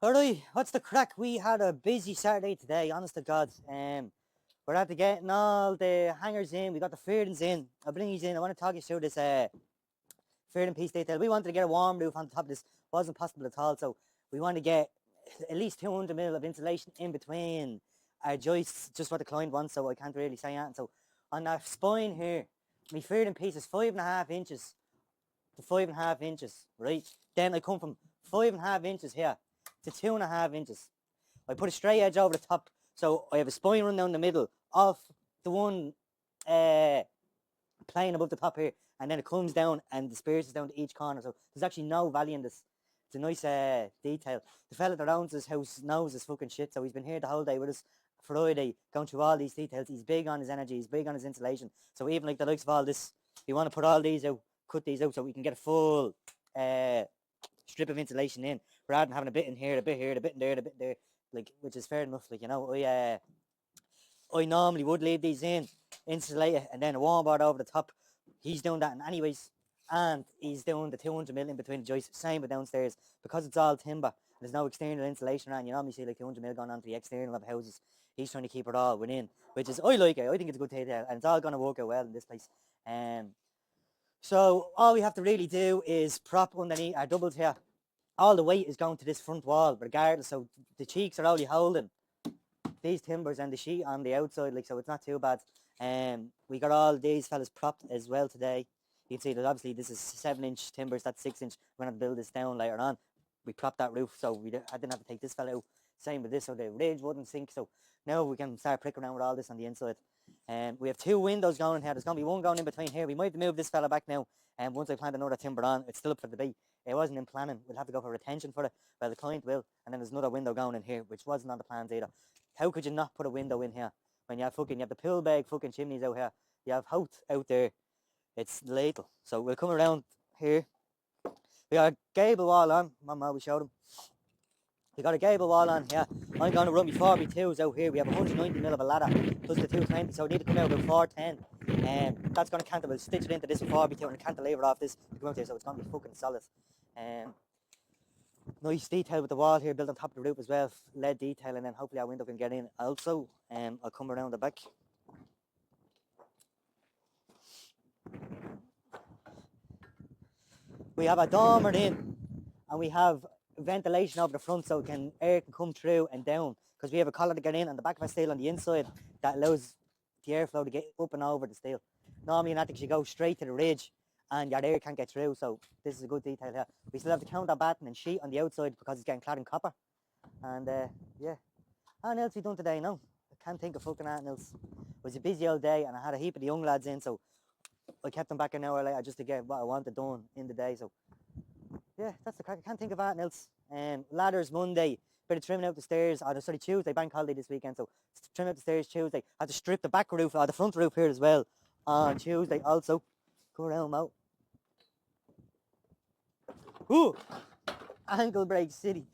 Alright, what's the crack? We had a busy Saturday today, honest to God. We're after getting all the hangers in, we got the fairdings in. I'll bring these in. I want to talk you through this fairding piece detail. We wanted to get a warm roof on the top of this, wasn't possible at all, so we want to get at least 200 mil of insulation in between our joists, just what the client wants, so I can't really say that. So on that spine here, my fairding piece is 5.5 inches to 5.5 inches, right? Then I come from 5.5 inches here to 2.5 inches. I put a straight edge over the top, so I have a spine run down the middle of the one plane above the top here, and then it comes down and disperses down to each corner. So there's actually no valley in this. It's a nice detail. The fella that owns this house knows his fucking shit, so he's been here the whole day with us Friday, going through all these details. He's big on his energy, he's big on his insulation. So even like the likes of all this, we want to put all these out, cut these out so we can get a full strip of insulation in, rather than having a bit in here, a bit here, a bit in there, a bit there, like, which is fair enough. Like, you know, I normally would leave these in, insulate it, and then a warm board over the top. He's doing that anyways, and he's doing the 200 mil in between the joists. Same with downstairs, because it's all timber. There's no external insulation around. You normally see like 200 mil going on to the external of houses. He's trying to keep it all within, which is, I like it. I think it's a good detail, and it's all going to work out well in this place. So all we have to really do is prop underneath our doubles here. All the weight is going to this front wall, regardless. So the cheeks are only holding these timbers and the sheet on the outside, like, so it's not too bad. We got all these fellas propped as well today. You can see that obviously this is 7-inch timbers, that's 6-inch. We're going to build this down later on. We propped that roof, so I didn't have to take this fella out. Same with this, so the ridge wouldn't sink. So now we can start pricking around with all this on the inside. We have 2 windows going in here. There's going to be one going in between here. We might have to move this fella back now. And once I plant another timber on, it's still up for debate. It wasn't in planning. We'll have to go for retention for it. Well, the client will. And then there's another window going in here, which wasn't on the plans either. How could you not put a window in here when you have the pool bag fucking chimneys out here? You have hout out there. It's lethal. So we'll come around here. We got a gable wall on. Mama, we showed them. We got a gable wall on here. I'm going to run my 42s out here. We have 190 mil of a ladder plus the 220, so we need to come out about 410. That's going to cantilever. We'll stitch it into this 42 and cantilever off this to come out here, so it's going to be fucking solid. Nice detail with the wall here, built on top of the roof as well. LED detail, and then hopefully our window can get in also. I'll come around the back. We have a dormer in, and we have ventilation over the front, so air can come through and down, because we have a collar to get in and the back of our steel on the inside that allows the airflow to get up and over the steel. Normally in attic you go straight to the ridge and your air can't get through, so this is a good detail here. We still have the counterbatting and sheet on the outside because it's getting clad in copper. And yeah, anything else we done today? No, I can't think of fucking anything else. It was a busy old day and I had a heap of the young lads in, so I kept them back an hour later just to get what I wanted done in the day. So yeah, that's the crack. I can't think of anything else. Ladders Monday, bit of trimming out the stairs. Sorry, Tuesday, bank holiday this weekend, so trim out the stairs Tuesday. I had to strip the back roof, or the front roof here as well on Tuesday also. Go around out. Ooh, ankle break city.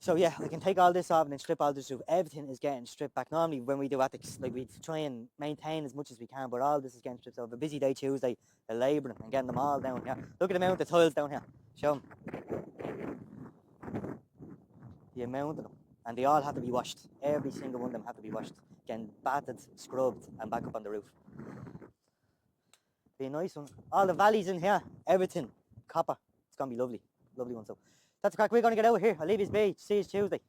So yeah, I can take all this off and then strip all this roof. Everything is getting stripped back. Normally when we do attics, like, we try and maintain as much as we can, but all this is getting stripped. So a busy day Tuesday, labouring and getting them all down here. Look at the amount of tiles down here. Show them. The amount of them. And they all have to be washed. Every single one of them have to be washed. Getting battered, scrubbed, and back up on the roof. Be a nice one. All the valleys in here, everything, copper. It's going to be lovely. Lovely one. So that's the crack. We're going to get out of here. I'll leave his be. See you Tuesday.